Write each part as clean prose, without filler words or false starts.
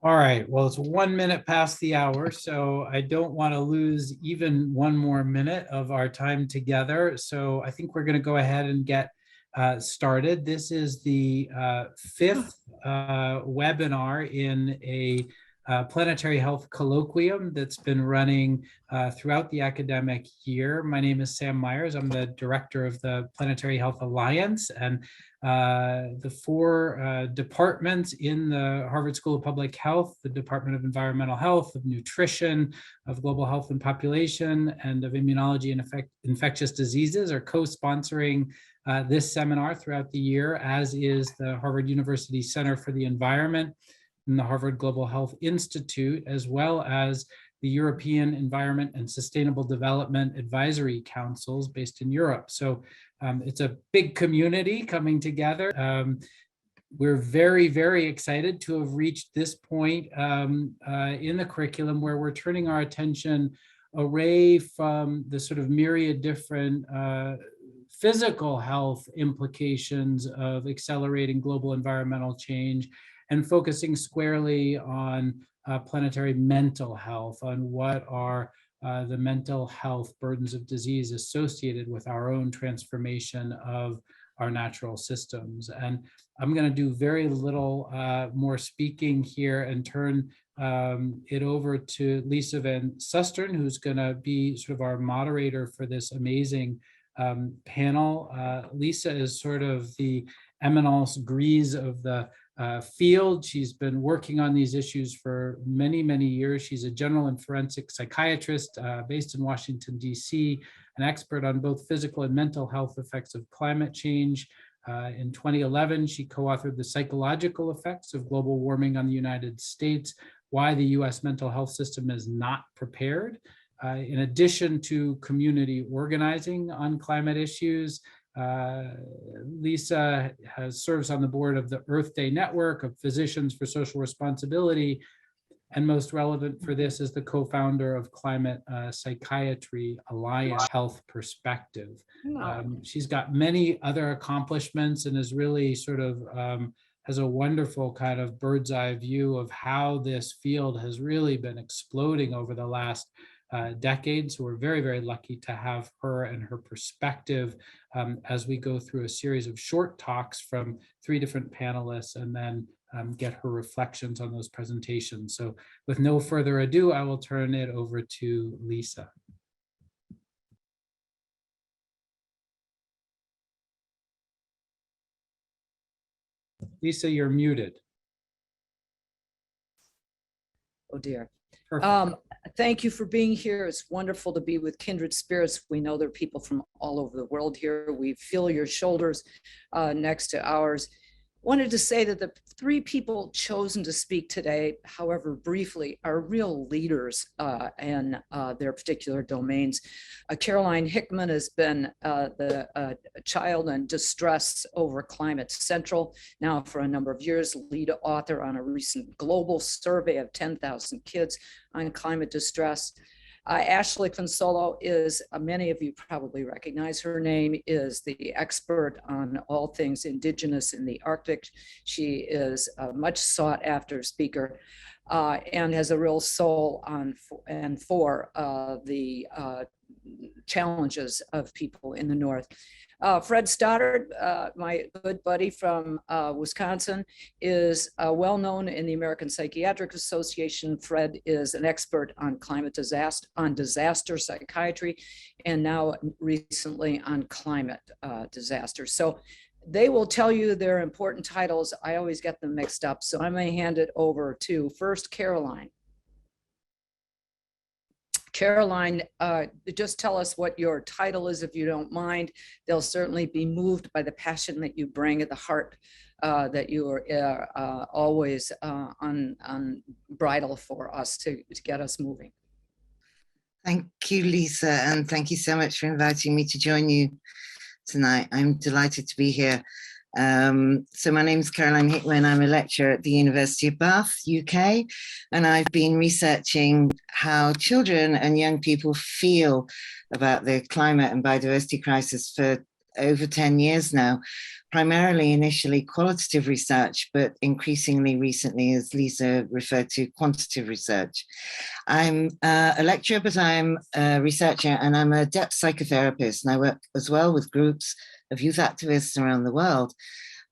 All right, well, it's 1 minute past the hour, so I don't want to lose even one more minute of our time together. So I think we're going to go ahead and get started. This is the fifth webinar in a Planetary Health Colloquium that's been running throughout the academic year. My name is Sam Myers. I'm the director of the Planetary Health Alliance, and the four departments in the Harvard School of Public Health, the Department of Environmental Health, of Nutrition, of Global Health and Population, and of Immunology and Infectious Diseases are co-sponsoring this seminar throughout the year, as is the Harvard University Center for the Environment and the Harvard Global Health Institute, as well as the European Environment and Sustainable Development Advisory Councils based in Europe. So it's a big community coming together. We're very, very excited to have reached this point in the curriculum where we're turning our attention away from the sort of myriad different physical health implications of accelerating global environmental change and focusing squarely on planetary mental health, on what are the mental health burdens of disease associated with our own transformation of our natural systems. And I'm going to do very little more speaking here and turn it over to Lisa Van Susteren, who's going to be sort of our moderator for this amazing panel. Lisa is sort of the eminence grise of the field. She's been working on these issues for many, many years. She's a general and forensic psychiatrist based in Washington, D.C., an expert on both physical and mental health effects of climate change. In 2011, she co-authored The Psychological Effects of Global Warming on the United States, Why the U.S. Mental Health System is Not Prepared. In addition to community organizing on climate issues, Lisa serves on the board of the Earth Day Network of Physicians for Social Responsibility, and most relevant for this is the co-founder of Climate Psychiatry Alliance Health Perspective. She's got many other accomplishments and is really sort of has a wonderful kind of bird's eye view of how this field has really been exploding over the last decades. So we're very, very lucky to have her and her perspective as we go through a series of short talks from 3 different panelists and then get her reflections on those presentations. So with no further ado, I will turn it over to Lisa. Lisa, you're muted. Oh dear. Perfect. Thank you for being here. It's wonderful to be with kindred spirits. We know there are people from all over the world here. We feel your shoulders next to ours. Wanted to say that the 3 people chosen to speak today, however briefly, are real leaders in their particular domains. Caroline Hickman has been the Child in Distress over Climate Central now for a number of years, lead author on a recent global survey of 10,000 kids on climate distress. Ashley Consolo is, many of you probably recognize her name, is the expert on all things indigenous in the Arctic. She is a much sought after speaker and has a real soul on and for the challenges of people in the North. Fred Stoddard, my good buddy from Wisconsin, is well known in the American Psychiatric Association. Fred is an expert on disaster psychiatry, and now recently on climate disasters. So they will tell you their important titles. I always get them mixed up. So I'm going to hand it over to first Caroline. Caroline, just tell us what your title is, if you don't mind. They'll certainly be moved by the passion that you bring at the heart, that you are always unbridled for us to get us moving. Thank you, Lisa, and thank you so much for inviting me to join you tonight. I'm delighted to be here. So my name is Caroline Hickman. I'm a lecturer at the University of Bath, UK, and I've been researching how children and young people feel about the climate and biodiversity crisis for over 10 years now, primarily initially qualitative research, but increasingly recently, as Lisa referred to, quantitative research. I'm a lecturer, but I'm a researcher, and I'm a depth psychotherapist, and I work as well with groups of youth activists around the world.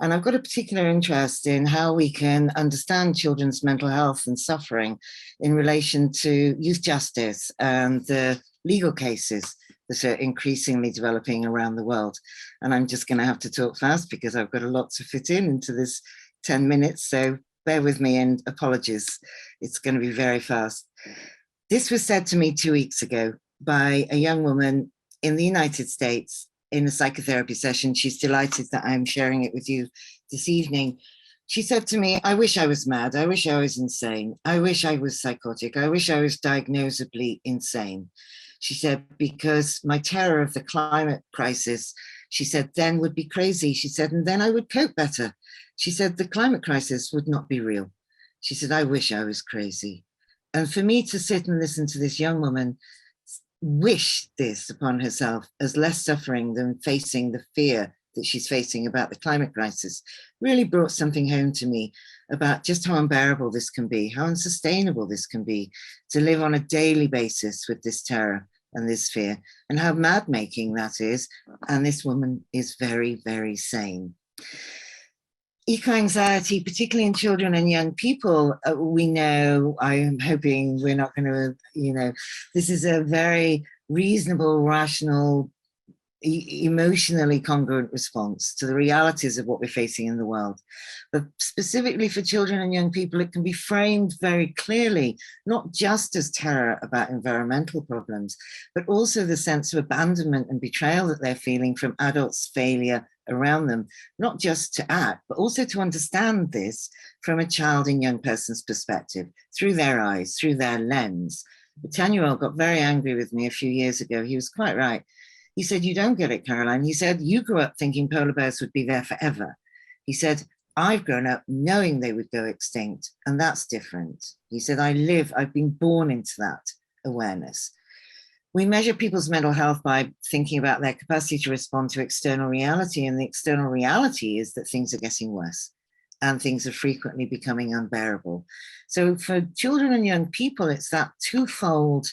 And I've got a particular interest in how we can understand children's mental health and suffering in relation to youth justice and the legal cases that are increasingly developing around the world. And I'm just going to have to talk fast because I've got a lot to fit in into this 10 minutes. So bear with me and apologies. It's going to be very fast. This was said to me 2 weeks ago by a young woman in the United States in a psychotherapy session. She's delighted that I'm sharing it with you this evening. She said to me, I wish I was mad. I wish I was insane. I wish I was psychotic. I wish I was diagnosably insane. She said, because my terror of the climate crisis, she said, then would be crazy. She said, and then I would cope better. She said, the climate crisis would not be real. She said, I wish I was crazy. And for me to sit and listen to this young woman wish this upon herself as less suffering than facing the fear that she's facing about the climate crisis really brought something home to me about just how unbearable this can be, how unsustainable this can be to live on a daily basis with this terror and this fear, and how mad-making that is. And this woman is very, very sane. Eco-anxiety, particularly in children and young people, we know, I'm hoping we're not going to, this is a very reasonable, rational, emotionally congruent response to the realities of what we're facing in the world. But specifically for children and young people, it can be framed very clearly, not just as terror about environmental problems, but also the sense of abandonment and betrayal that they're feeling from adults' failure around them, not just to act, but also to understand this from a child and young person's perspective, through their eyes, through their lens. The 10-year-old got very angry with me a few years ago. He was quite right. He said, you don't get it, Caroline. He said, you grew up thinking polar bears would be there forever. He said, I've grown up knowing they would go extinct, and that's different. He said, I've been born into that awareness. We measure people's mental health by thinking about their capacity to respond to external reality, and the external reality is that things are getting worse and things are frequently becoming unbearable. So for children and young people, it's that twofold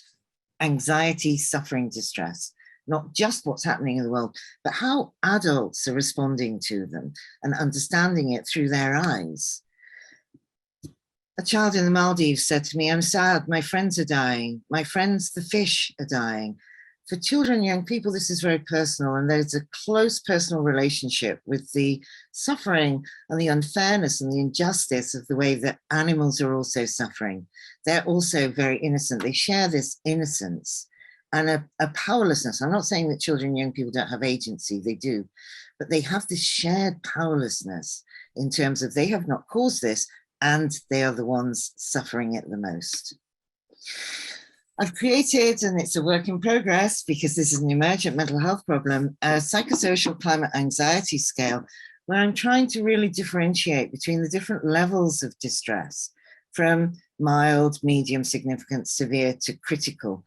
anxiety, suffering, distress. Not just what's happening in the world, but how adults are responding to them and understanding it through their eyes. A child in the Maldives said to me, I'm sad, my friends are dying. My friends, the fish, are dying. For children and young people, this is very personal, and there's a close personal relationship with the suffering and the unfairness and the injustice of the way that animals are also suffering. They're also very innocent. They share this innocence and a powerlessness. I'm not saying that children and young people don't have agency, they do, but they have this shared powerlessness in terms of they have not caused this and they are the ones suffering it the most. I've created, and it's a work in progress because this is an emergent mental health problem, a psychosocial climate anxiety scale where I'm trying to really differentiate between the different levels of distress from mild, medium, significant, severe to critical.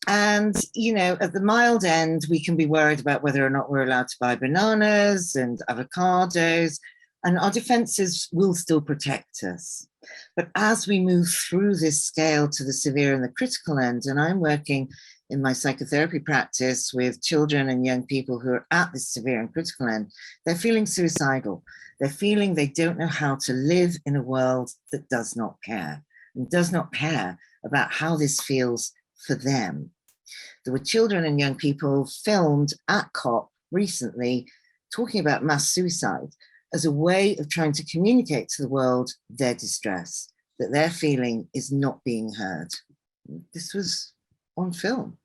And, at the mild end, we can be worried about whether or not we're allowed to buy bananas and avocados, and our defenses will still protect us. But as we move through this scale to the severe and the critical end, and I'm working in my psychotherapy practice with children and young people who are at this severe and critical end, they're feeling suicidal. They're feeling they don't know how to live in a world that does not care, and does not care about how this feels for them. There were children and young people filmed at COP recently talking about mass suicide as a way of trying to communicate to the world their distress, that their feeling is not being heard. This was on film.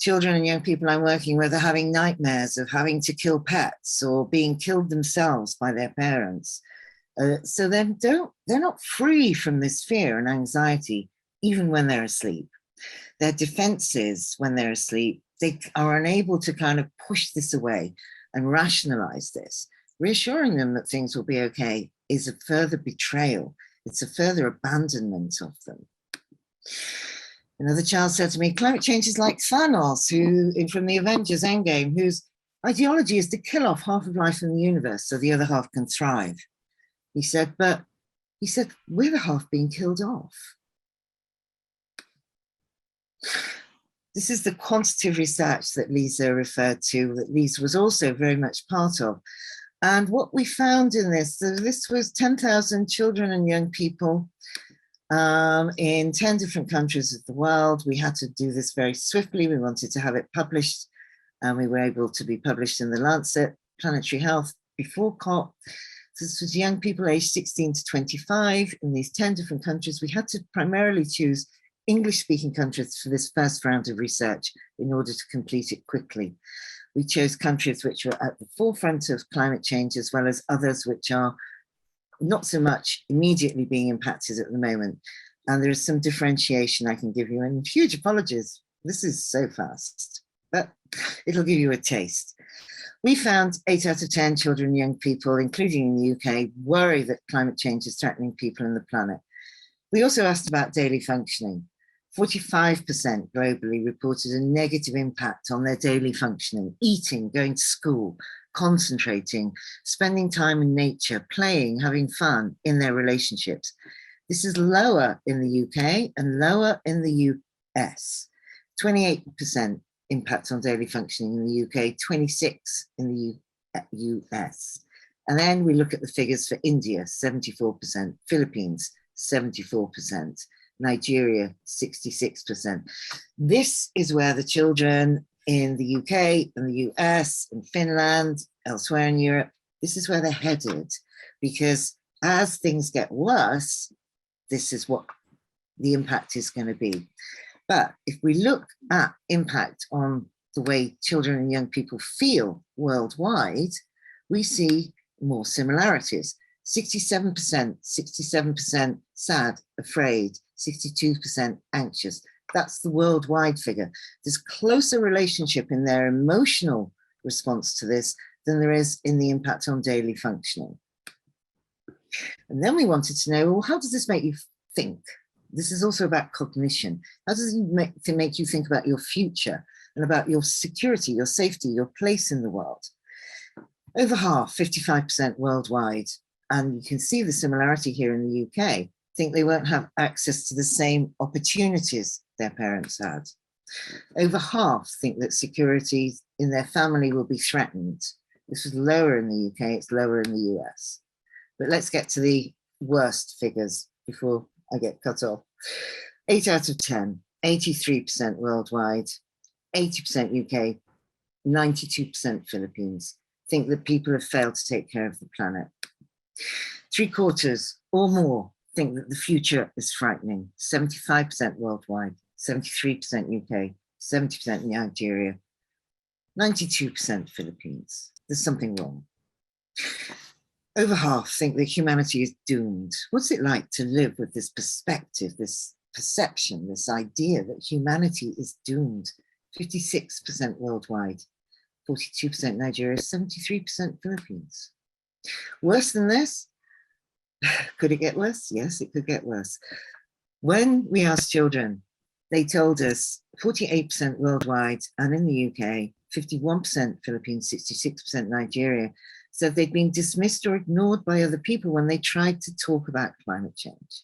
Children and young people I'm working with are having nightmares of having to kill pets or being killed themselves by their parents. So they're not free from this fear and anxiety, even when they're asleep. Their defenses when they're asleep, they are unable to kind of push this away and rationalize this. Reassuring them that things will be okay is a further betrayal. It's a further abandonment of them. Another child said to me, climate change is like Thanos, from the Avengers Endgame, who's Ideology is to kill off half of life in the universe so the other half can thrive. He said, but he said, we're the half being killed off. This is the quantitative research that Lisa referred to, that Lisa was also very much part of. And what we found in this, so this was 10,000 children and young people in 10 different countries of the world. We had to do this very swiftly. We wanted to have it published, and we were able to be published in the Lancet Planetary Health before COP. This was young people aged 16 to 25 in these 10 different countries. We had to primarily choose English-speaking countries for this first round of research in order to complete it quickly. We chose countries which were at the forefront of climate change, as well as others which are not so much immediately being impacted at the moment. And there is some differentiation I can give you, and huge apologies. This is so fast, but it'll give you a taste. We found 8 out of 10 children and young people, including in the UK, worry that climate change is threatening people and the planet. We also asked about daily functioning. 45% globally reported a negative impact on their daily functioning, eating, going to school, concentrating, spending time in nature, playing, having fun in their relationships. This is lower in the UK and lower in the US. 28% impact on daily functioning in the UK, 26 in the US. And then we look at the figures for India, 74%, Philippines, 74%, Nigeria, 66%. This is where the children in the UK and the US and Finland, elsewhere in Europe, this is where they're headed, because as things get worse, this is what the impact is going to be. But if we look at impact on the way children and young people feel worldwide, we see more similarities. 67% sad, afraid, 62% anxious. That's the worldwide figure. There's closer relationship in their emotional response to this than there is in the impact on daily functioning. And then we wanted to know, well, how does this make you think? This is also about cognition. How does it make you think about your future and about your security, your safety, your place in the world? Over half, 55% worldwide, and you can see the similarity here in the UK, think they won't have access to the same opportunities their parents had. Over half think that security in their family will be threatened. This was lower in the UK, it's lower in the US. But let's get to the worst figures before I get cut off. 8 out of 10, 83% worldwide, 80% UK, 92% Philippines, think that people have failed to take care of the planet. 3/4 or more think that the future is frightening. 75% worldwide, 73% UK, 70% Nigeria, 92% Philippines. There's something wrong. Over half think that humanity is doomed. What's it like to live with this perspective, this perception, this idea that humanity is doomed? 56% worldwide, 42% Nigeria, 73% Philippines. Worse than this? Could it get worse? Yes, it could get worse. When we asked children, they told us 48% worldwide, and in the UK, 51% Philippines, 66% Nigeria, said they'd been dismissed or ignored by other people when they tried to talk about climate change.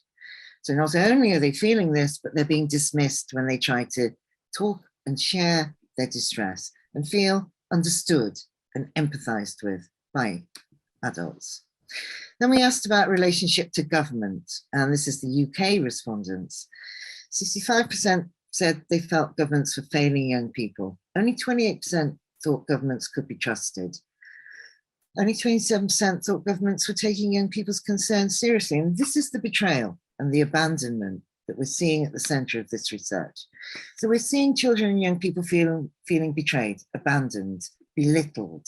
So not only are they feeling this, but they're being dismissed when they try to talk and share their distress and feel understood and empathized with by adults. Then we asked about relationship to government, and this is the UK respondents. 65% said they felt governments were failing young people. Only 28% thought governments could be trusted. Only 27% thought governments were taking young people's concerns seriously. And this is the betrayal and the abandonment that we're seeing at the center of this research. So we're seeing children and young people feeling betrayed, abandoned, belittled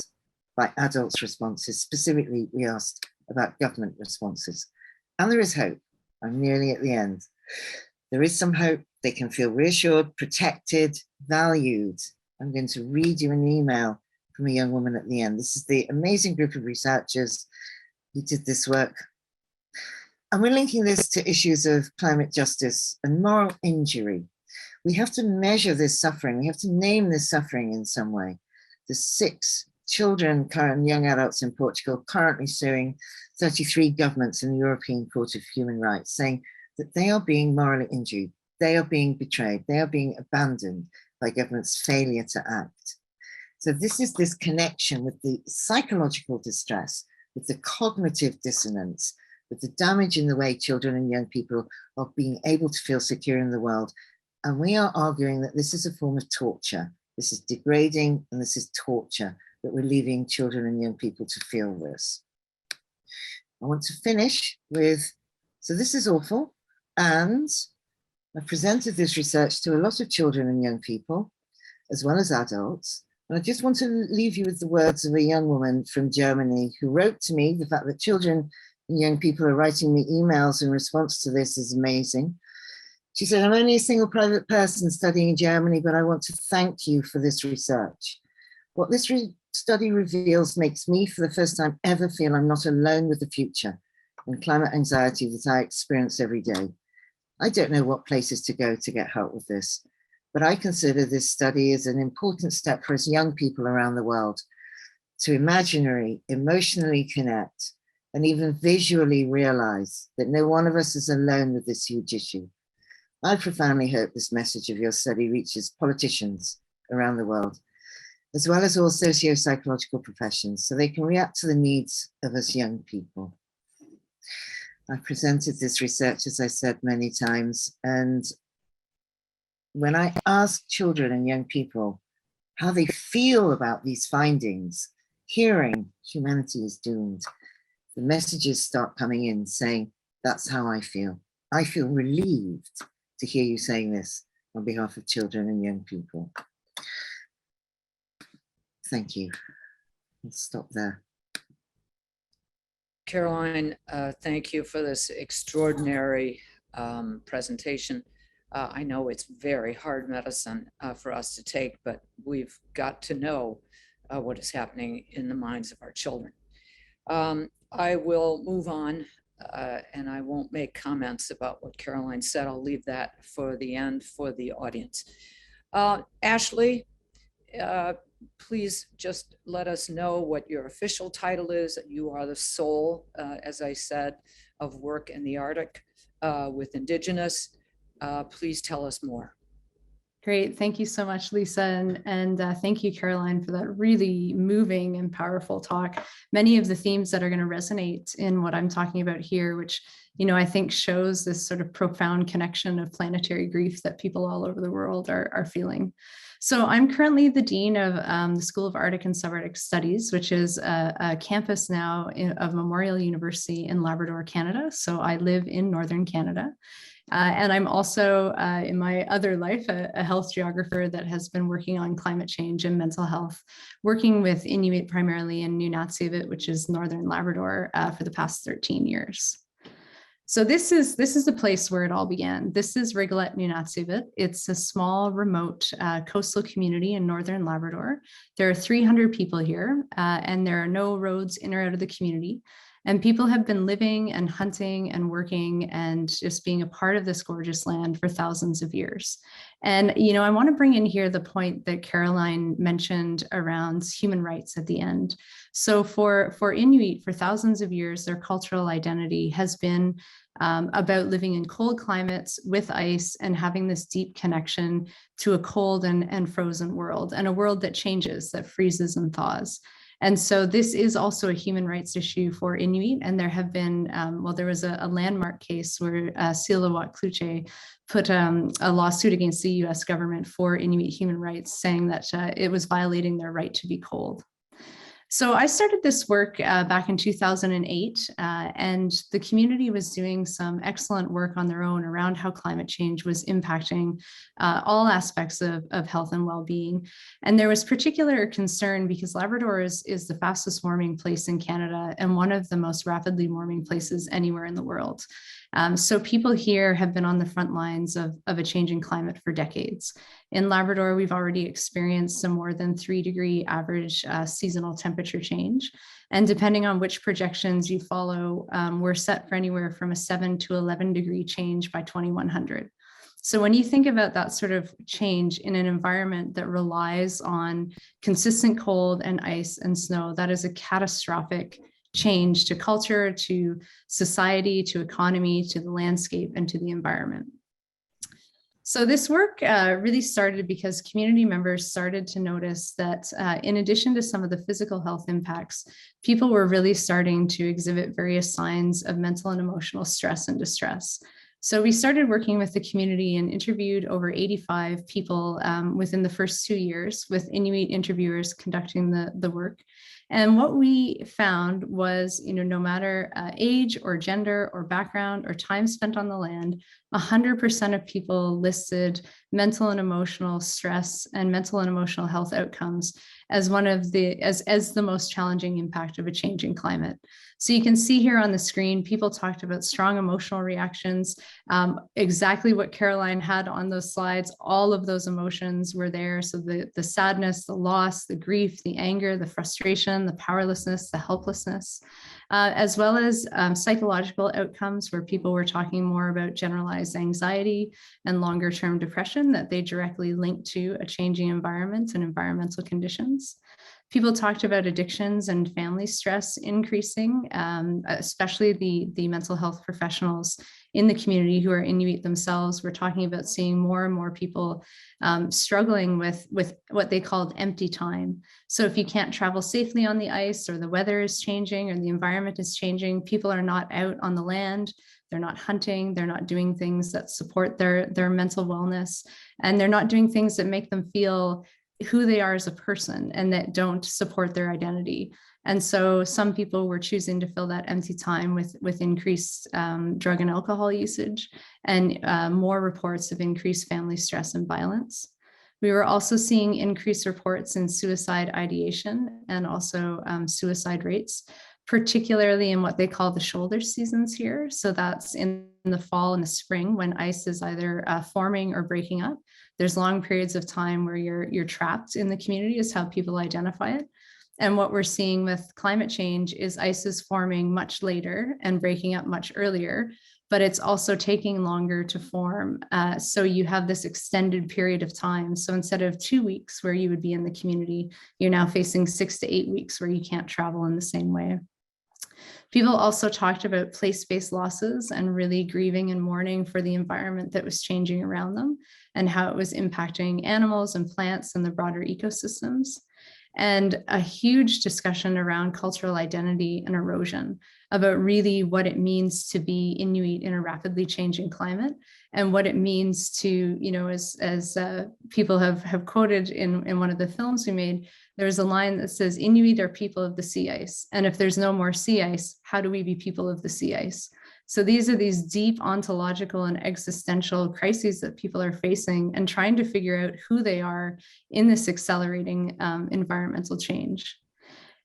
by adults' responses. Specifically, we asked about government responses. And there is hope. I'm nearly at the end. There is some hope. They can feel reassured, protected, valued. I'm going to read you an email from a young woman at the end. This is the amazing group of researchers who did this work. And we're linking this to issues of climate justice and moral injury. We have to measure this suffering. We have to name this suffering in some way. There's 6 children and young adults in Portugal currently suing 33 governments in the European Court of Human Rights, saying that they are being morally injured, they are being betrayed, they are being abandoned by governments' failure to act. So this is this connection with the psychological distress, with the cognitive dissonance, with the damage in the way children and young people are being able to feel secure in the world. And we are arguing that this is a form of torture. This is degrading and this is torture, that we're leaving children and young people to feel this. I want to finish with, so this is awful. And I presented this research to a lot of children and young people, as well as adults. And I just want to leave you with the words of a young woman from Germany who wrote to me. The fact that children and young people are writing me emails in response to this is amazing. She said, I'm only a single private person studying in Germany, but I want to thank you for this research. What this study reveals makes me, for the first time ever, feel I'm not alone with the future and climate anxiety that I experience every day. I don't know what places to go to get help with this, but I consider this study as an important step for us young people around the world to emotionally connect, and even visually realize that no one of us is alone with this huge issue. I profoundly hope this message of your study reaches politicians around the world, as well as all socio-psychological professions, so they can react to the needs of us young people. I presented this research, as I said, many times, and when I ask children and young people how they feel about these findings, hearing humanity is doomed, the messages start coming in saying, that's how I feel. I feel relieved to hear you saying this on behalf of children and young people. Thank you. I'll stop there. Caroline, thank you for this extraordinary presentation. I know it's very hard medicine for us to take, but we've got to know what is happening in the minds of our children. I will move on and I won't make comments about what Caroline said. I'll leave that for the end for the audience. Ashley, please just let us know what your official title is. You are the soul, as I said, of work in the Arctic with indigenous. Please tell us more. Great. Thank you so much, Lisa. And thank you, Caroline, for that really moving and powerful talk. Many of the themes that are going to resonate in what I'm talking about here, which, I think shows this sort of profound connection of planetary grief that people all over the world are feeling. So I'm currently the Dean of the School of Arctic and Subarctic Studies, which is a campus now of Memorial University in Labrador, Canada. So I live in Northern Canada. And I'm also, in my other life, a health geographer that has been working on climate change and mental health, working with Inuit primarily in Nunatsiavut, which is Northern Labrador, for the past 13 years. So this is the place where it all began. This is Rigolet Nunatsiavut. It's a small, remote coastal community in Northern Labrador. There are 300 people here, and there are no roads in or out of the community. And people have been living and hunting and working and just being a part of this gorgeous land for thousands of years. And, I want to bring in here the point that Caroline mentioned around human rights at the end. So for Inuit, for thousands of years, their cultural identity has been about living in cold climates with ice and having this deep connection to a cold and frozen world, and a world that changes, that freezes and thaws. And so this is also a human rights issue for Inuit. And there have been, there was a landmark case where Silawaat Kluche put a lawsuit against the US government for Inuit human rights, saying that it was violating their right to be cold. So I started this work back in 2008, and the community was doing some excellent work on their own around how climate change was impacting all aspects of health and well-being. And there was particular concern because Labrador is the fastest warming place in Canada and one of the most rapidly warming places anywhere in the world. So people here have been on the front lines of a changing climate for decades. In Labrador, we've already experienced some more than 3-degree average seasonal temperature change. And depending on which projections you follow, we're set for anywhere from a 7 to 11 degree change by 2100. So when you think about that sort of change in an environment that relies on consistent cold and ice and snow, that is a catastrophic change to culture, to society, to economy, to the landscape, and to the environment. So this work really started because community members started to notice that in addition to some of the physical health impacts, people were really starting to exhibit various signs of mental and emotional stress and distress. So we started working with the community and interviewed over 85 people within the first 2 years, with Inuit interviewers conducting the work. And what we found was, no matter age or gender or background or time spent on the land, 100% of people listed mental and emotional stress and mental and emotional health outcomes as one of the as the most challenging impact of a changing climate. So you can see here on the screen, people talked about strong emotional reactions, exactly what Caroline had on those slides. All of those emotions were there. So the sadness, the loss, the grief, the anger, the frustration, the powerlessness, the helplessness, as well as psychological outcomes where people were talking more about generalized anxiety and longer term depression that they directly linked to a changing environment and environmental conditions. People talked about addictions and family stress increasing, especially the mental health professionals in the community who are Inuit themselves. We're talking about seeing more and more people struggling with what they called empty time. So if you can't travel safely on the ice, or the weather is changing, or the environment is changing, people are not out on the land, they're not hunting, they're not doing things that support their mental wellness, and they're not doing things that make them feel who they are as a person and that don't support their identity. And so some people were choosing to fill that empty time with increased drug and alcohol usage, and more reports of increased family stress and violence. We were also seeing increased reports in suicide ideation and also suicide rates, particularly in what they call the shoulder seasons here. So that's in the fall and the spring, when ice is either forming or breaking up. There's long periods of time where you're trapped in the community, is how people identify it. And what we're seeing with climate change is ice is forming much later and breaking up much earlier, but it's also taking longer to form. So you have this extended period of time. So instead of 2 weeks where you would be in the community, you're now facing 6 to 8 weeks where you can't travel in the same way. People also talked about place-based losses and really grieving and mourning for the environment that was changing around them and how it was impacting animals and plants and the broader ecosystems. And a huge discussion around cultural identity and erosion, about really what it means to be Inuit in a rapidly changing climate, and what it means to, as people have quoted in one of the films we made, there's a line that says, Inuit are people of the sea ice. And if there's no more sea ice, how do we be people of the sea ice? So these are these deep ontological and existential crises that people are facing and trying to figure out who they are in this accelerating environmental change.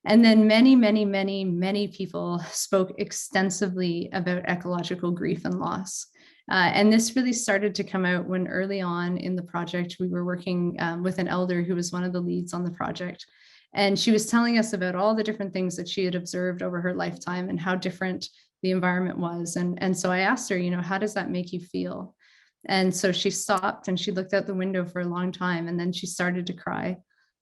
And then many people spoke extensively about ecological grief and loss. And this really started to come out when early on in the project, we were working with an elder who was one of the leads on the project. And she was telling us about all the different things that she had observed over her lifetime and how different the environment was. And so I asked her, how does that make you feel? And so she stopped and she looked out the window for a long time, and then she started to cry.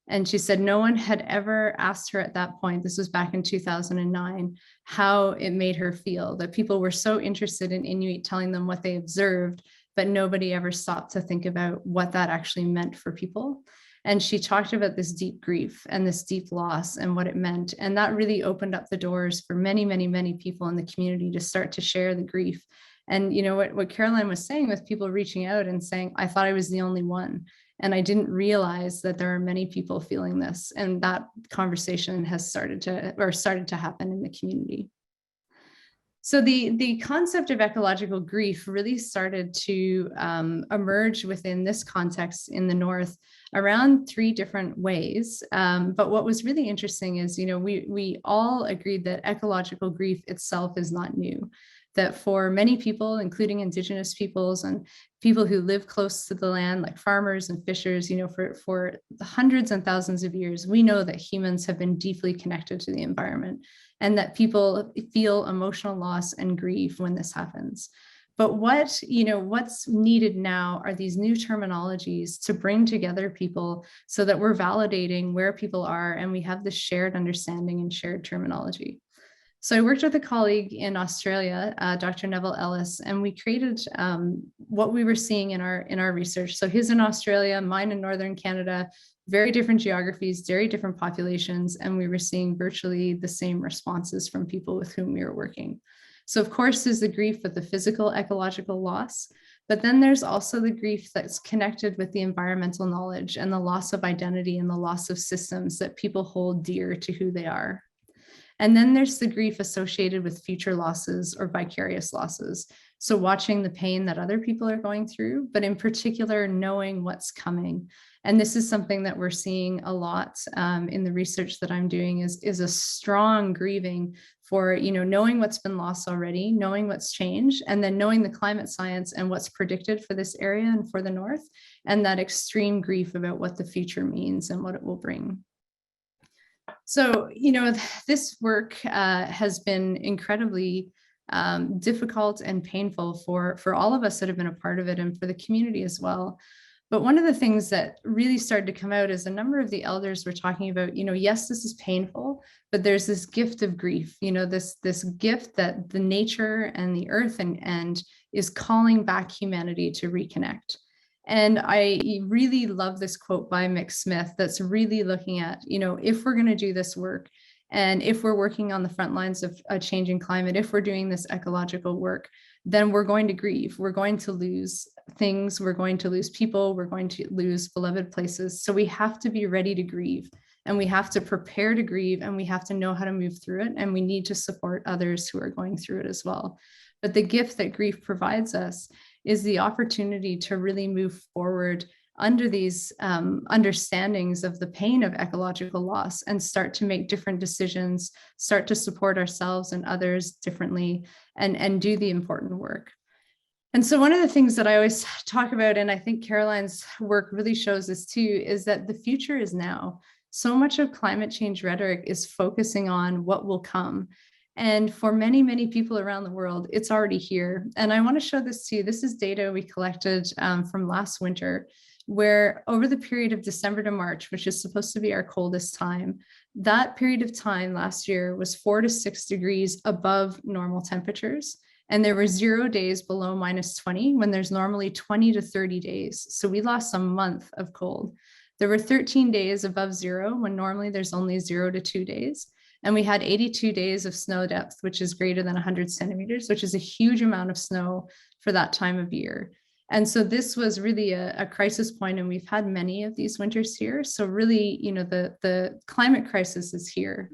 And she said no one had ever asked her at that point, this was back in 2009, how it made her feel, that people were so interested in Inuit telling them what they observed, but nobody ever stopped to think about what that actually meant for people. And she talked about this deep grief and this deep loss and what it meant. And that really opened up the doors for many people in the community to start to share the grief. And what Caroline was saying, with people reaching out and saying, I thought I was the only one, and I didn't realize that there are many people feeling this. And that conversation has started to happen in the community. So the concept of ecological grief really started to emerge within this context in the North around 3 different ways. But what was really interesting is, we all agreed that ecological grief itself is not new. That for many people, including indigenous peoples and people who live close to the land, like farmers and fishers, for hundreds and thousands of years, we know that humans have been deeply connected to the environment, and that people feel emotional loss and grief when this happens. But what's needed now are these new terminologies to bring together people so that we're validating where people are and we have this shared understanding and shared terminology. So I worked with a colleague in Australia, Dr. Neville Ellis, and we created what we were seeing in our research. So his in Australia, mine in Northern Canada, very different geographies, very different populations, and we were seeing virtually the same responses from people with whom we were working. So of course, there's the grief with the physical ecological loss, but then there's also the grief that's connected with the environmental knowledge and the loss of identity and the loss of systems that people hold dear to who they are. And then there's the grief associated with future losses or vicarious losses. So watching the pain that other people are going through, but in particular, knowing what's coming. And this is something that we're seeing a lot in the research that I'm doing is a strong grieving for, knowing what's been lost already, knowing what's changed, and then knowing the climate science and what's predicted for this area and for the North, and that extreme grief about what the future means and what it will bring. So, this work has been incredibly difficult and painful for all of us that have been a part of it and for the community as well. But one of the things that really started to come out is a number of the elders were talking about, yes, this is painful, but there's this gift of grief, this gift that the nature and the earth and is calling back humanity to reconnect. And I really love this quote by Mick Smith that's really looking at, if we're going to do this work and if we're working on the front lines of a changing climate, if we're doing this ecological work, then we're going to grieve. We're going to lose things. We're going to lose people. We're going to lose beloved places. So we have to be ready to grieve and we have to prepare to grieve and we have to know how to move through it. And we need to support others who are going through it as well. But the gift that grief provides us is the opportunity to really move forward under these understandings of the pain of ecological loss and start to make different decisions, start to support ourselves and others differently, and do the important work. And so one of the things that I always talk about, and I think Caroline's work really shows this too, is that the future is now. So much of climate change rhetoric is focusing on what will come. And for many, many people around the world, it's already here. And I want to show this to you. This is data we collected from last winter, where over the period of December to March, which is supposed to be our coldest time, that period of time last year was 4 to 6 degrees above normal temperatures. And there were 0 days below -20 when there's normally 20 to 30 days. So we lost a month of cold. There were 13 days above zero when normally there's only 0 to 2 days. And we had 82 days of snow depth, which is greater than 100 centimeters, which is a huge amount of snow for that time of year. And so this was really a crisis point, and we've had many of these winters here. So really, the climate crisis is here.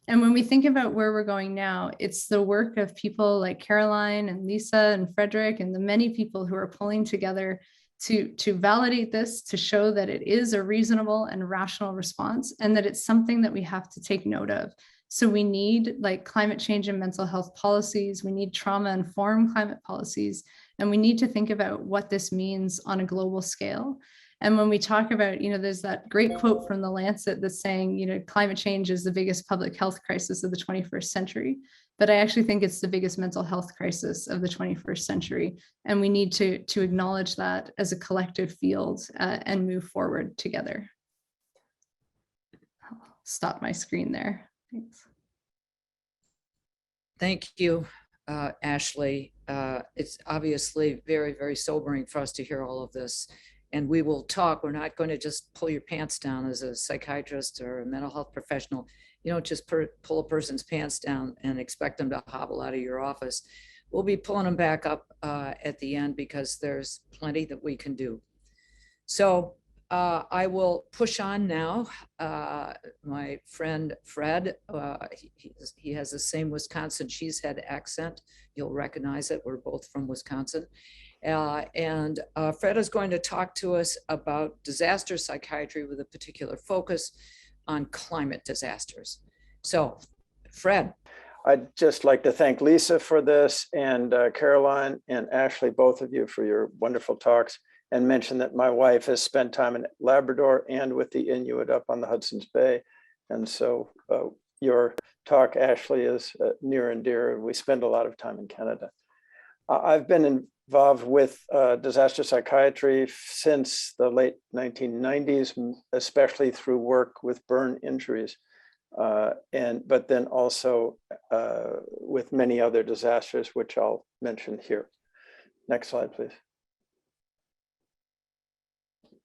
And when we think about where we're going now, it's the work of people like Caroline and Lisa and Frederick and the many people who are pulling together to validate this, to show that it is a reasonable and rational response, and that it's something that we have to take note of. So we need climate change and mental health policies, we need trauma-informed climate policies, and we need to think about what this means on a global scale. And when we talk about, there's that great quote from the Lancet that's saying, climate change is the biggest public health crisis of the 21st century. But I actually think it's the biggest mental health crisis of the 21st century. And we need to acknowledge that as a collective field and move forward together. I'll stop my screen there. Thanks. Thank you, Ashley. It's obviously very, very sobering for us to hear all of this. And we will talk. We're not going to just pull your pants down as a psychiatrist or a mental health professional. You don't just pull a person's pants down and expect them to hobble out of your office. We'll be pulling them back up at the end because there's plenty that we can do. So I will push on now. My friend Fred, he has the same Wisconsin cheesehead accent. You'll recognize it. We're both from Wisconsin. And Fred is going to talk to us about disaster psychiatry with a particular focus on climate disasters. So, Fred. I'd just like to thank Lisa for this, and Caroline and Ashley, both of you, for your wonderful talks, and mention that my wife has spent time in Labrador and with the Inuit up on the Hudson's Bay. And so your talk, Ashley, is near and dear. We spend a lot of time in Canada. I've been involved with disaster psychiatry since the late 1990s, especially through work with burn injuries, but then also with many other disasters, which I'll mention here. Next slide, please.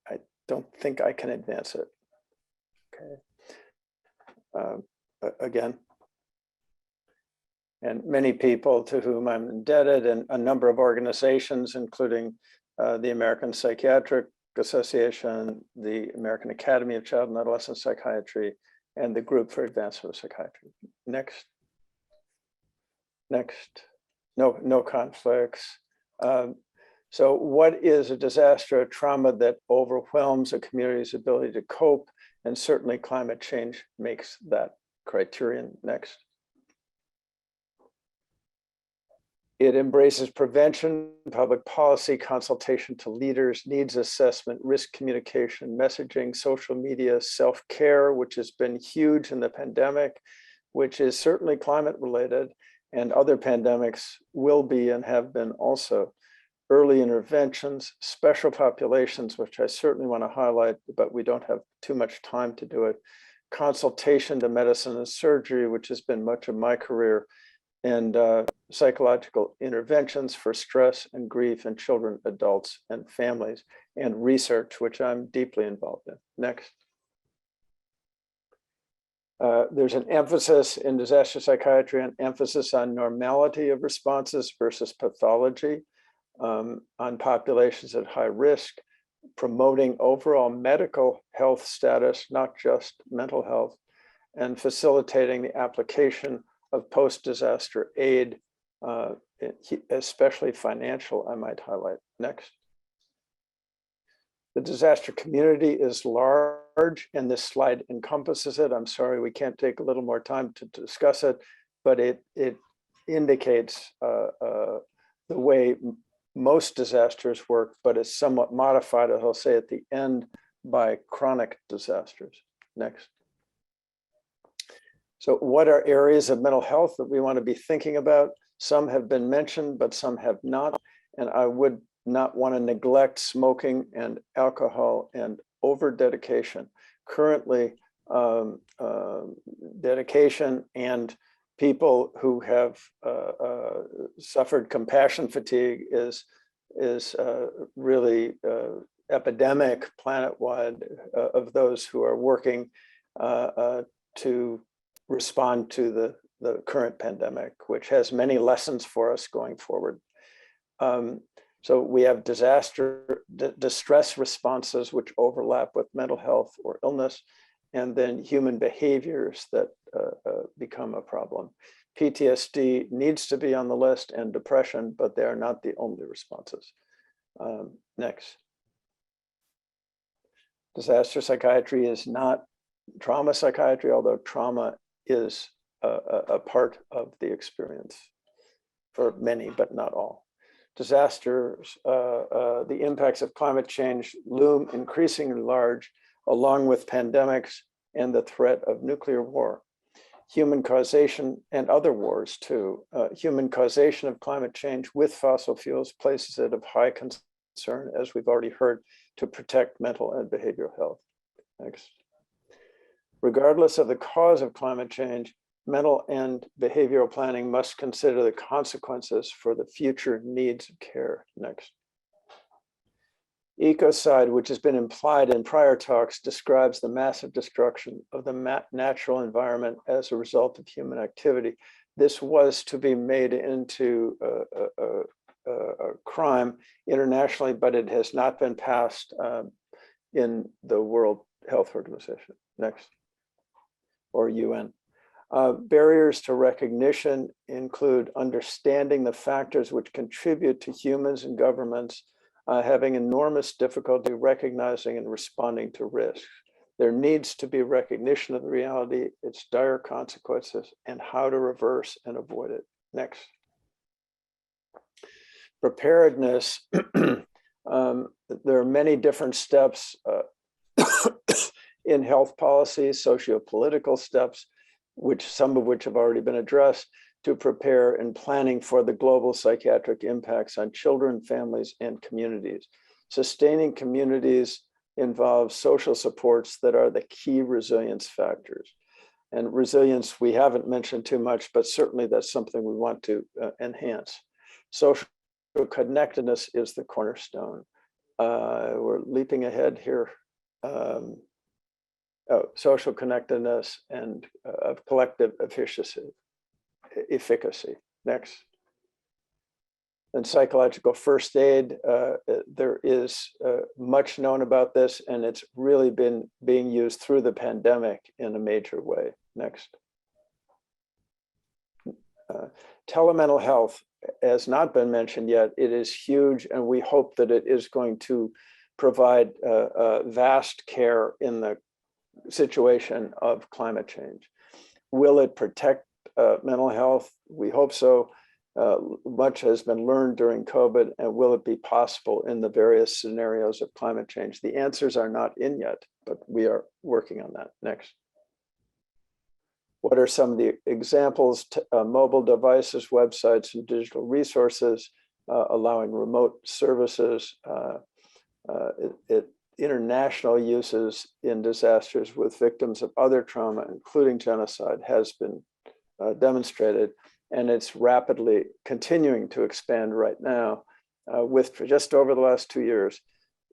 I don't think I can advance it. Okay. Again. And many people to whom I'm indebted, and a number of organizations, including the American Psychiatric Association, the American Academy of Child and Adolescent Psychiatry, and the Group for Advancement of Psychiatry. Next. Next. No conflicts. So what is a disaster, a trauma that overwhelms a community's ability to cope? And certainly climate change makes that criterion. Next. It embraces prevention, public policy, consultation to leaders, needs assessment, risk communication, messaging, social media, self-care, which has been huge in the pandemic, which is certainly climate related, and other pandemics will be and have been also. Early interventions, special populations, which I certainly want to highlight, but we don't have too much time to do it. Consultation to medicine and surgery, which has been much of my career, and psychological interventions for stress and grief in children, adults, and families, and research, which I'm deeply involved in. Next. There's an emphasis in disaster psychiatry, an emphasis on normality of responses versus pathology, on populations at high risk, promoting overall medical health status, not just mental health, and facilitating the application of post-disaster aid, especially financial, I might highlight. Next. The disaster community is large, and this slide encompasses it. I'm sorry, we can't take a little more time to discuss it, but it indicates the way most disasters work, but is somewhat modified, as I'll say at the end, by chronic disasters. Next. So what are areas of mental health that we want to be thinking about? Some have been mentioned, but some have not. And I would not want to neglect smoking and alcohol and over-dedication. Currently, dedication and people who have suffered compassion fatigue is really epidemic planet-wide of those who are working to respond to the current pandemic, which has many lessons for us going forward. So we have distress responses, which overlap with mental health or illness, and then human behaviors that become a problem. PTSD needs to be on the list, and depression, but they are not the only responses. Next. Disaster psychiatry is not trauma psychiatry, although trauma is a part of the experience for many, but not all. Disasters, the impacts of climate change loom increasingly large, along with pandemics and the threat of nuclear war. Human causation and other wars too. Human causation of climate change with fossil fuels places it of high concern, as we've already heard, to protect mental and behavioral health. Next. Regardless of the cause of climate change, mental and behavioral planning must consider the consequences for the future needs of care. Next. Ecocide, which has been implied in prior talks, describes the massive destruction of the natural environment as a result of human activity. This was to be made into a crime internationally, but it has not been passed in the World Health Organization. Next. Or UN. Barriers to recognition include understanding the factors which contribute to humans and governments having enormous difficulty recognizing and responding to risks. There needs to be recognition of the reality, its dire consequences, and how to reverse and avoid it. Next. Preparedness. There are many different steps in health policy, socio-political steps, some of which have already been addressed. to prepare in planning for the global psychiatric impacts on children, families, and communities. Sustaining communities involves social supports that are the key resilience factors. And resilience, we haven't mentioned too much, but certainly that's something we want to enhance. Social connectedness is the cornerstone. We're leaping ahead here. Social connectedness and of collective efficacy. Next. And psychological first aid, there is much known about this, and it's really been being used through the pandemic in a major way. Next. Telemental health has not been mentioned yet. It is huge, and we hope that it is going to provide vast care in the situation of climate change. Will it protect mental health? We hope so. Much has been learned during COVID, and will it be possible in the various scenarios of climate change? The answers are not in yet, but we are working on that. Next. What are some of the examples? Mobile devices, websites, and digital resources, allowing remote services, international uses in disasters with victims of other trauma, including genocide, has been demonstrated, and it's rapidly continuing to expand right now with just over the last 2 years,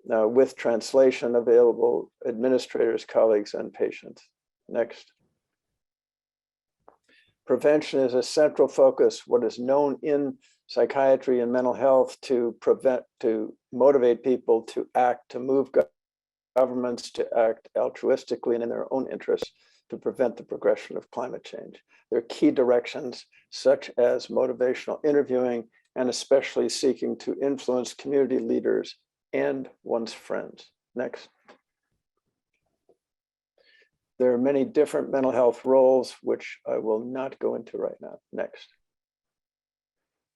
with translation available, administrators, colleagues, and patients. Next. Prevention is a central focus. What is known in psychiatry and mental health to motivate people to act, to move governments to act altruistically and in their own interests to prevent the progression of climate change. There are key directions such as motivational interviewing, and especially seeking to influence community leaders and one's friends. Next. There are many different mental health roles, which I will not go into right now. Next.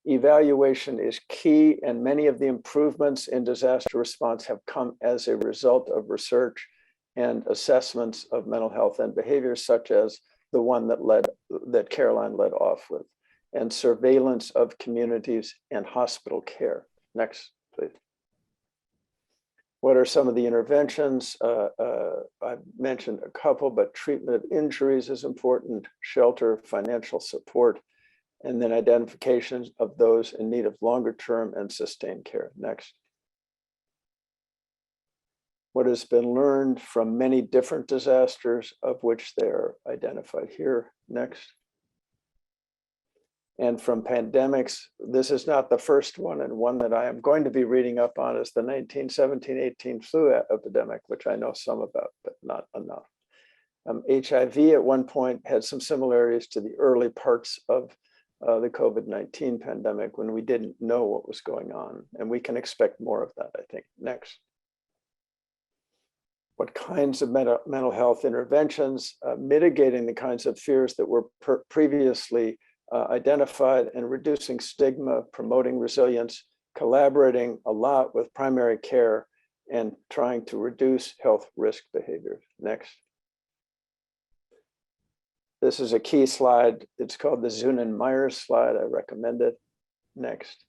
Evaluation is key, and many of the improvements in disaster response have come as a result of research and assessments of mental health and behaviors, such as the one that Caroline led off with, and surveillance of communities and hospital care. Next, please. What are some of the interventions? I've mentioned a couple, but treatment of injuries is important, shelter, financial support, and then identification of those in need of longer term and sustained care. Next. What has been learned from many different disasters, of which they're identified here. Next. And from pandemics, this is not the first one, and one that I am going to be reading up on is the 1917-18 flu epidemic, which I know some about, but not enough. HIV at one point had some similarities to the early parts of the COVID-19 pandemic, when we didn't know what was going on, and we can expect more of that, I think. Next. What kinds of mental health interventions, mitigating the kinds of fears that were previously identified, and reducing stigma, promoting resilience, collaborating a lot with primary care, and trying to reduce health risk behaviors. Next. This is a key slide. It's called the Zunin-Myers slide. I recommend it. Next.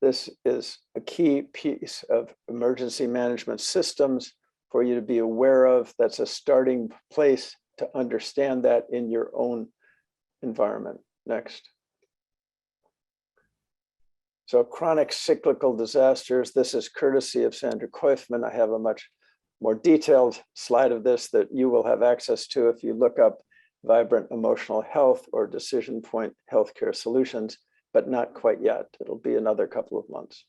This is a key piece of emergency management systems for you to be aware of. That's a starting place to understand that in your own environment. Next. So chronic cyclical disasters. This is courtesy of Sandra Koifman. I have a much more detailed slide of this that you will have access to if you look up vibrant emotional health or decision point healthcare solutions, but not quite yet. It'll be another couple of months.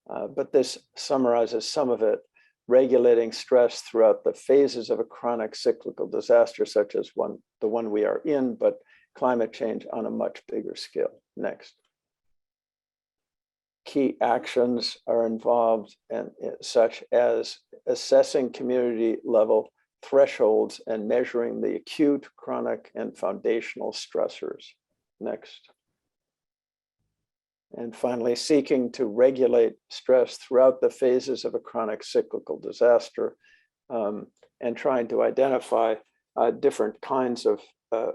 But this summarizes some of it: regulating stress throughout the phases of a chronic cyclical disaster, such as the one we are in, but climate change on a much bigger scale. Next. Key actions are involved, and such as assessing community level thresholds and measuring the acute, chronic, and foundational stressors. Next. And finally, seeking to regulate stress throughout the phases of a chronic cyclical disaster, and trying to identify different kinds of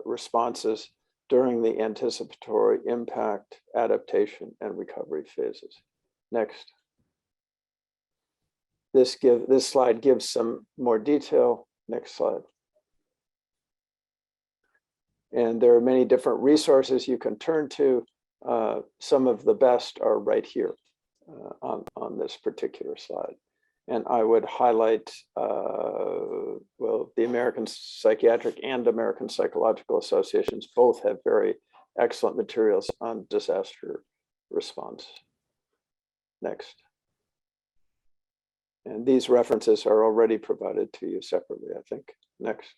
responses during the anticipatory, impact, adaptation, and recovery phases. Next. This slide gives some more detail. Next slide. And there are many different resources you can turn to. Some of the best are right here on this particular slide. And I would highlight, well, the American Psychiatric and American Psychological Associations both have very excellent materials on disaster response. Next. And these references are already provided to you separately, I think. Next.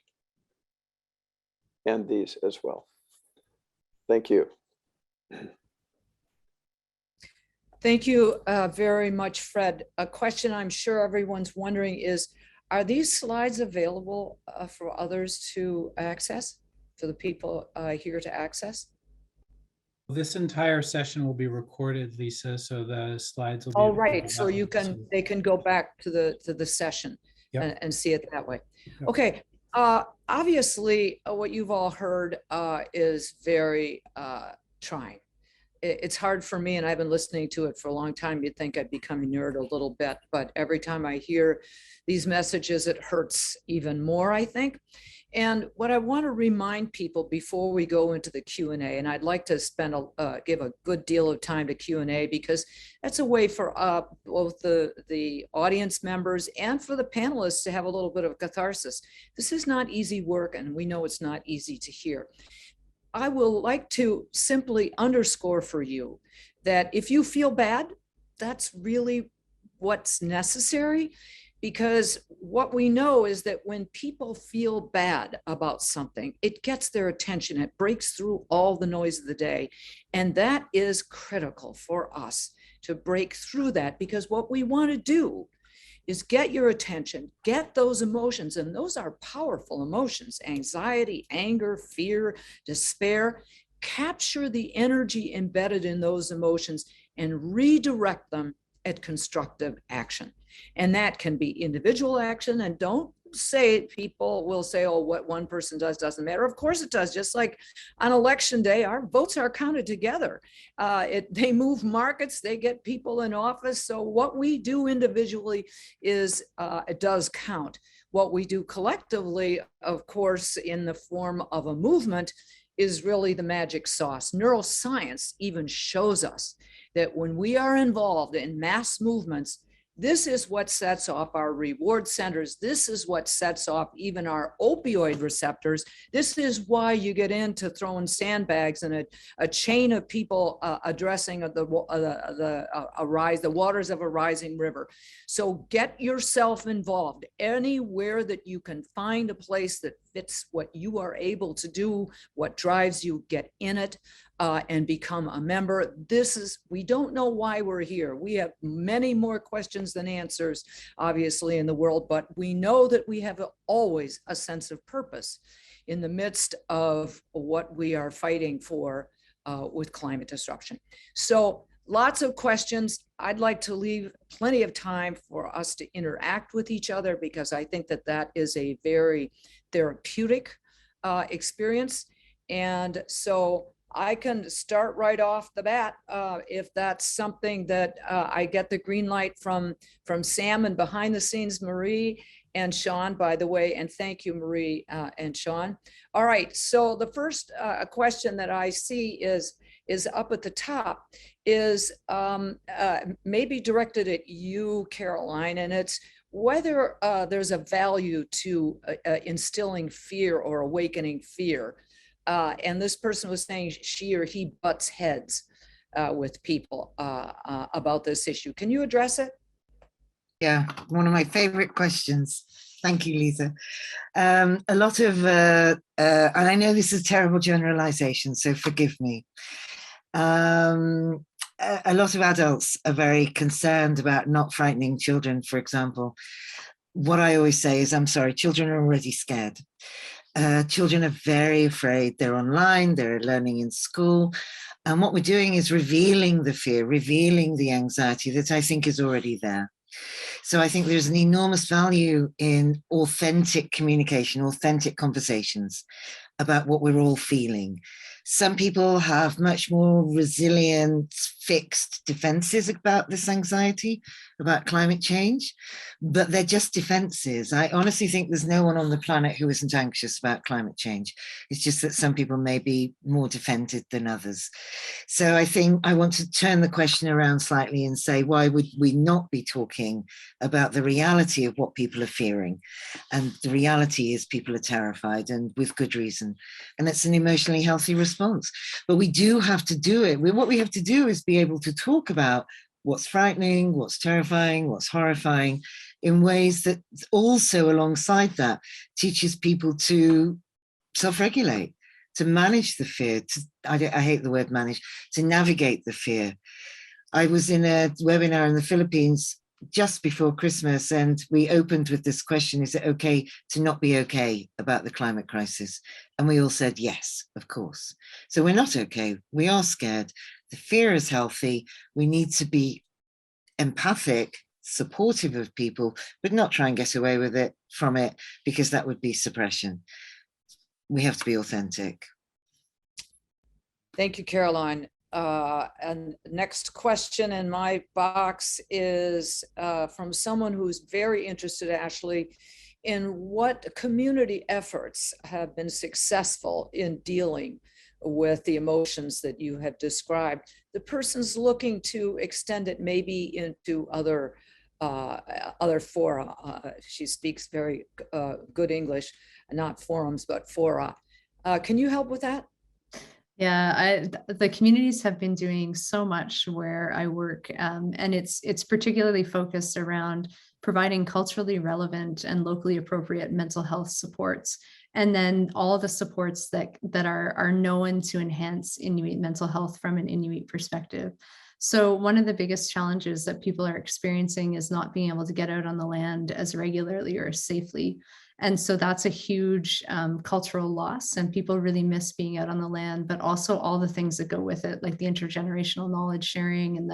And these as well. Thank you. Thank you very much, Fred. A question I'm sure everyone's wondering is, are these slides available for others to access, for the people here to access? This entire session will be recorded, Lisa, so the slides will be. All right, so you can, they can go back to the session. Yep. and see it that way. Yep. Okay, obviously what you've all heard is very trying. It's hard for me, and I've been listening to it for a long time. You'd think I'd become a nerd a little bit, but every time I hear these messages, it hurts even more, I think. And what I want to remind people before we go into the Q&A, and I'd like to spend give a good deal of time to Q&A, because that's a way for both the audience members and for the panelists to have a little bit of catharsis. This is not easy work, and we know it's not easy to hear. I will like to simply underscore for you that if you feel bad, that's really what's necessary. Because what we know is that when people feel bad about something, it gets their attention. It breaks through all the noise of the day. And that is critical for us to break through that, because what we want to do is get your attention, get those emotions. And those are powerful emotions: anxiety, anger, fear, despair. Capture the energy embedded in those emotions and redirect them at constructive action. And that can be individual action. And don't say, people will say, oh, what one person does doesn't matter. Of course it does. Just like on election day, our votes are counted together. They move markets, they get people in office. So what we do individually is, it does count. What we do collectively, of course, in the form of a movement, is really the magic sauce. Neuroscience even shows us that when we are involved in mass movements, this is what sets off our reward centers. This is what sets off even our opioid receptors. This is why you get into throwing sandbags and a chain of people addressing the waters of a rising river. So get yourself involved anywhere that you can find a place that fits what you are able to do, what drives you. Get in it. And become a member. We don't know why we're here. We have many more questions than answers, obviously, in the world, but we know that we have always a sense of purpose in the midst of what we are fighting for with climate disruption. So lots of questions. I'd like to leave plenty of time for us to interact with each other, because I think that that is a very therapeutic experience. And so I can start right off the bat if that's something that I get the green light from Sam, and behind the scenes, Marie and Sean, by the way, and thank you, Marie and Sean. All right, so the first question that I see is up at the top, is maybe directed at you, Caroline, and it's whether there's a value to instilling fear or awakening fear. And this person was saying she or he butts heads with people about this issue. Can you address it? Yeah, one of my favorite questions. Thank you, Lisa. A lot of, and I know this is a terrible generalization, so forgive me. A lot of adults are very concerned about not frightening children, for example. What I always say is, I'm sorry, children are already scared. Children are very afraid. They're online, they're learning in school. And what we're doing is revealing the fear, revealing the anxiety that I think is already there. So I think there's an enormous value in authentic communication, authentic conversations about what we're all feeling. Some people have much more resilient, fixed defenses about this anxiety, about climate change, but they're just defenses. I honestly think there's no one on the planet who isn't anxious about climate change. It's just that some people may be more defended than others. So I think I want to turn the question around slightly and say, why would we not be talking about the reality of what people are fearing? And the reality is people are terrified, and with good reason. And it's an emotionally healthy response. But we do have to do it. What we have to do is be able to talk about what's frightening, what's terrifying, what's horrifying, in ways that also alongside that teaches people to self-regulate, to manage the fear. I hate the word manage, to navigate the fear. I was in a webinar in the Philippines just before Christmas, and we opened with this question: is it okay to not be okay about the climate crisis? And we all said yes, of course. So we're not okay. We are scared. The fear is healthy. We need to be empathic, supportive of people, but not try and get away with it from it, because that would be suppression. We have to be authentic. Thank you, Caroline. And next question in my box is from someone who's very interested, Ashley, in what community efforts have been successful in dealing with the emotions that you have described. The person's looking to extend it maybe into other fora. She speaks very good English, not forums, but fora. Can you help with that? Yeah, the communities have been doing so much where I work, and it's particularly focused around providing culturally relevant and locally appropriate mental health supports, and then all the supports that are known to enhance Inuit mental health from an Inuit perspective. So one of the biggest challenges that people are experiencing is not being able to get out on the land as regularly or as safely. And so that's a huge cultural loss, and people really miss being out on the land, but also all the things that go with it, like the intergenerational knowledge sharing and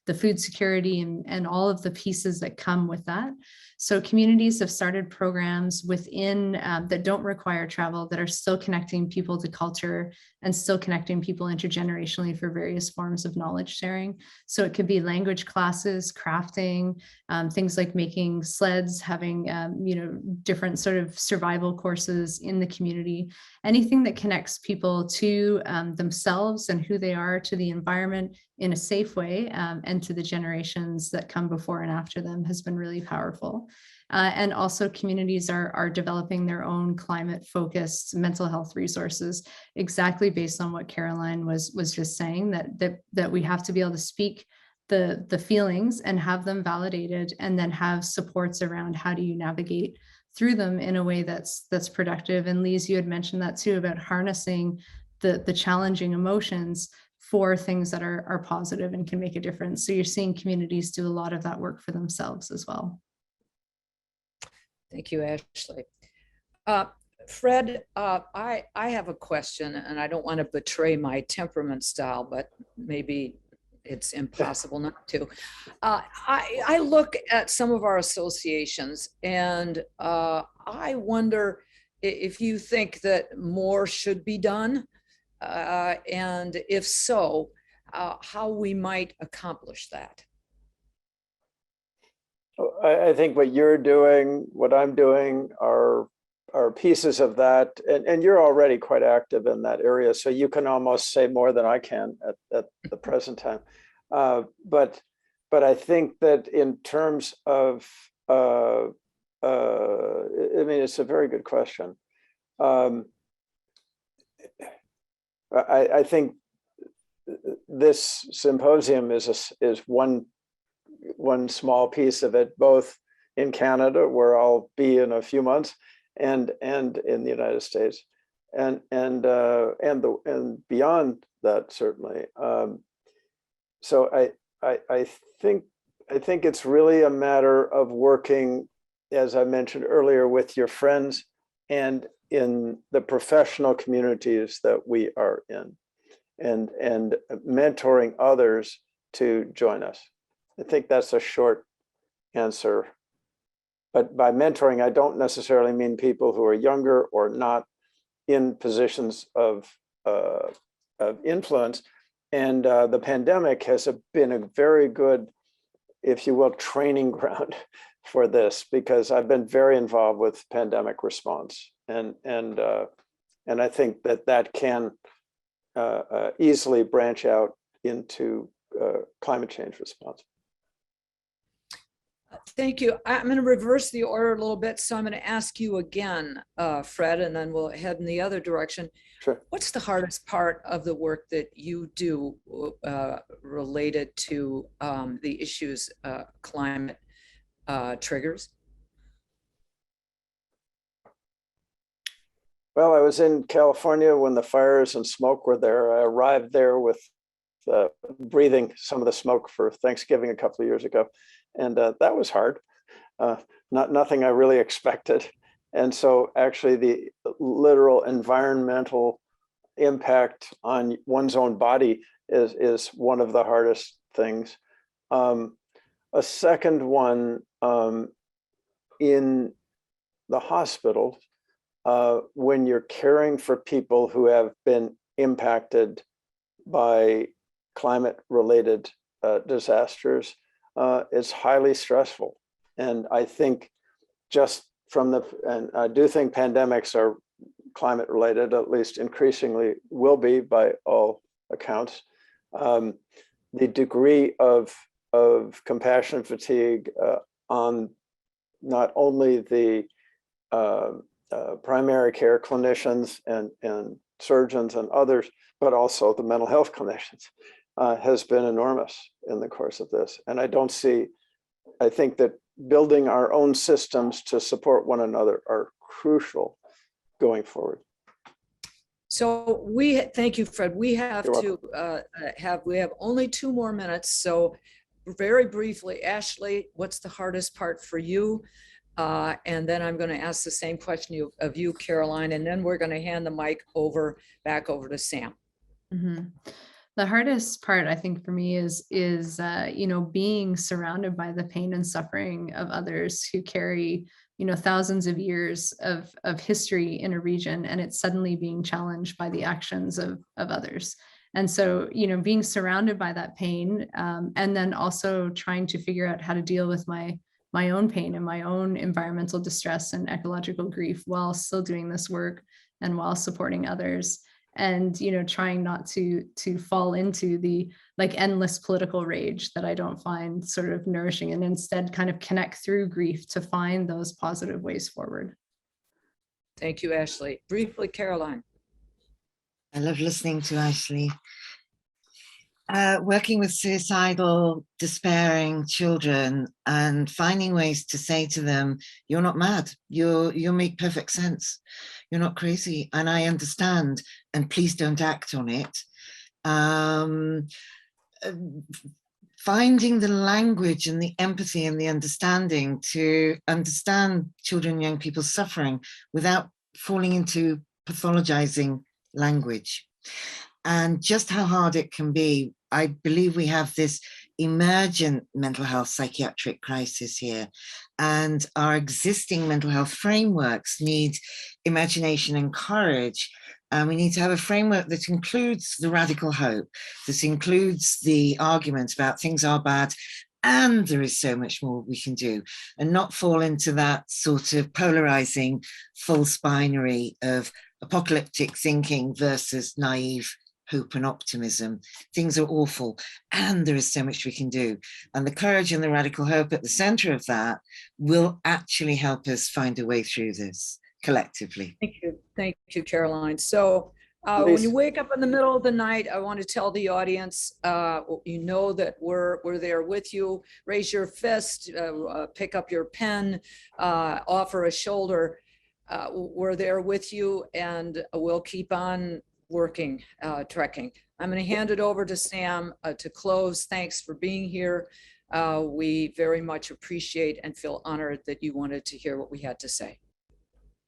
the food security and all of the pieces that come with that. So communities have started programs within that don't require travel, that are still connecting people to culture and still connecting people intergenerationally for various forms of knowledge sharing. So it could be language classes, crafting, things like making sleds, having different sort of survival courses in the community, anything that connects people to themselves and who they are, to the environment in a safe way, and to the generations that come before and after them has been really powerful. And also communities are developing their own climate focused mental health resources, exactly based on what Caroline was just saying, that we have to be able to speak the feelings and have them validated, and then have supports around how do you navigate through them in a way that's productive. And Lise, you had mentioned that too, about harnessing the challenging emotions for things that are positive and can make a difference. So you're seeing communities do a lot of that work for themselves as well. Thank you, Ashley. Fred, I have a question, and I don't want to betray my temperament style, but maybe it's impossible not to. I look at some of our associations, and I wonder if you think that more should be done, and if so, how we might accomplish that. I think what you're doing, what I'm doing are pieces of that, and you're already quite active in that area, so you can almost say more than I can at the present time. But I think that in terms of, I mean, it's a very good question. I think this symposium is one small piece of it, both in Canada, where I'll be in a few months, and in the United States, and beyond that, certainly. So I think it's really a matter of working, as I mentioned earlier, with your friends and in the professional communities that we are in, and mentoring others to join us. I think that's a short answer. But by mentoring, I don't necessarily mean people who are younger or not in positions of influence. And the pandemic has been a very good, if you will, training ground for this, because I've been very involved with pandemic response, and I think that can easily branch out into climate change response. Thank you. I'm going to reverse the order a little bit. So I'm going to ask you again, Fred, and then we'll head in the other direction. Sure. What's the hardest part of the work that you do related to the issues climate triggers? Well, I was in California when the fires and smoke were there. I arrived there with breathing some of the smoke for Thanksgiving a couple of years ago. And that was hard, nothing I really expected. And so actually the literal environmental impact on one's own body is one of the hardest things. A second one, in the hospital, when you're caring for people who have been impacted by climate-related disasters, is highly stressful. And I think just from and I do think pandemics are climate related, at least increasingly will be by all accounts. The degree of compassion fatigue on not only the primary care clinicians and surgeons and others, but also the mental health clinicians, has been enormous in the course of this. And I think that building our own systems to support one another are crucial going forward. So thank you, Fred. We have we have only 2 more minutes. So very briefly, Ashley, what's the hardest part for you? And then I'm going to ask the same question of you, Caroline, and then we're going to hand the mic back over to Sam. Mm-hmm. The hardest part, I think, for me is being surrounded by the pain and suffering of others who carry, thousands of years of history in a region, and it's suddenly being challenged by the actions of others. And so, being surrounded by that pain, and then also trying to figure out how to deal with my own pain and my own environmental distress and ecological grief while still doing this work and while supporting others. And trying not to fall into the endless political rage that I don't find sort of nourishing, and instead kind of connect through grief to find those positive ways forward. Thank you, Ashley. Briefly, Caroline. I love listening to Ashley. Working with suicidal, despairing children and finding ways to say to them, you're not mad, you make perfect sense. You're not crazy, and I understand, and please don't act on it. Finding the language and the empathy and the understanding to understand children and young people's suffering without falling into pathologizing language. And just how hard it can be. I believe we have this emergent mental health psychiatric crisis here, and our existing mental health frameworks need imagination and courage. And we need to have a framework that includes the radical hope, that includes the argument about things are bad and there is so much more we can do, and not fall into that sort of polarizing false binary of apocalyptic thinking versus naive hope and optimism. Things are awful and there is so much we can do. And the courage and the radical hope at the center of that will actually help us find a way through this collectively. Thank you, Caroline. So when you wake up in the middle of the night, I want to tell the audience, that we're there with you. Raise your fist, pick up your pen, offer a shoulder. We're there with you, and we'll keep on working, trekking. I'm going to hand it over to Sam to close. Thanks for being here. We very much appreciate and feel honored that you wanted to hear what we had to say.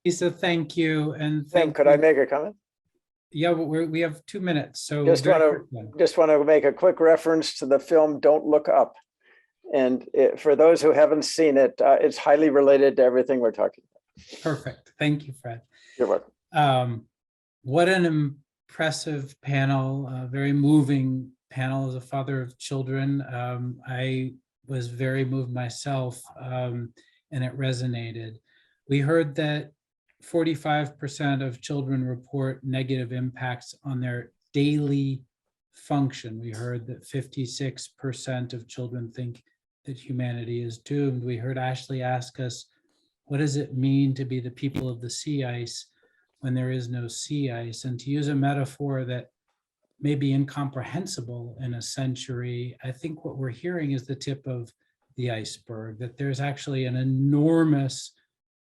Lisa, thank you. And Sam, could I make a comment? Yeah, we have 2 minutes. So just want to make a quick reference to the film Don't Look Up. And for those who haven't seen it, it's highly related to everything we're talking about. Perfect. Thank you, Fred. You're welcome. What an impressive panel, a very moving panel. As a father of children, I was very moved myself, and it resonated. We heard that 45% of children report negative impacts on their daily function. We heard that 56% of children think that humanity is doomed. We heard Ashley ask us, what does it mean to be the people of the sea ice when there is no sea ice? And to use a metaphor that may be incomprehensible in a century, I think what we're hearing is the tip of the iceberg, that there's actually an enormous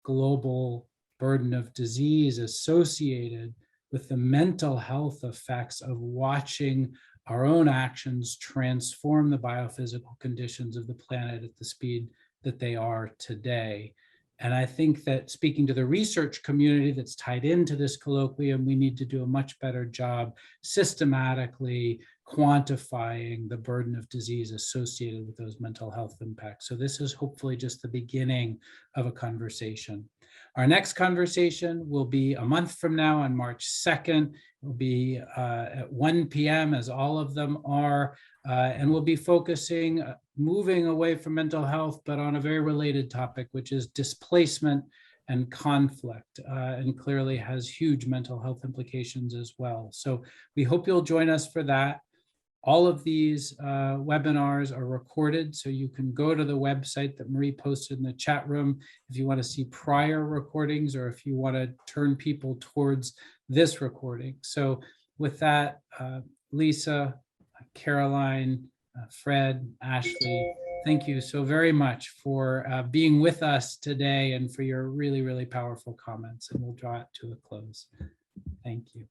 global burden of disease associated with the mental health effects of watching our own actions transform the biophysical conditions of the planet at the speed that they are today. And I think that, speaking to the research community that's tied into this colloquium, we need to do a much better job systematically quantifying the burden of disease associated with those mental health impacts. So this is hopefully just the beginning of a conversation. Our next conversation will be a month from now on March 2nd. It will be at 1 p.m. as all of them are, and we'll be focusing, moving away from mental health, but on a very related topic, which is displacement and conflict, and clearly has huge mental health implications as well. So we hope you'll join us for that. All of these webinars are recorded, so you can go to the website that Marie posted in the chat room if you want to see prior recordings or if you want to turn people towards this recording. So with that, Lisa, Caroline, Fred, Ashley, thank you so very much for being with us today and for your really, really powerful comments. And we'll draw it to a close. Thank you.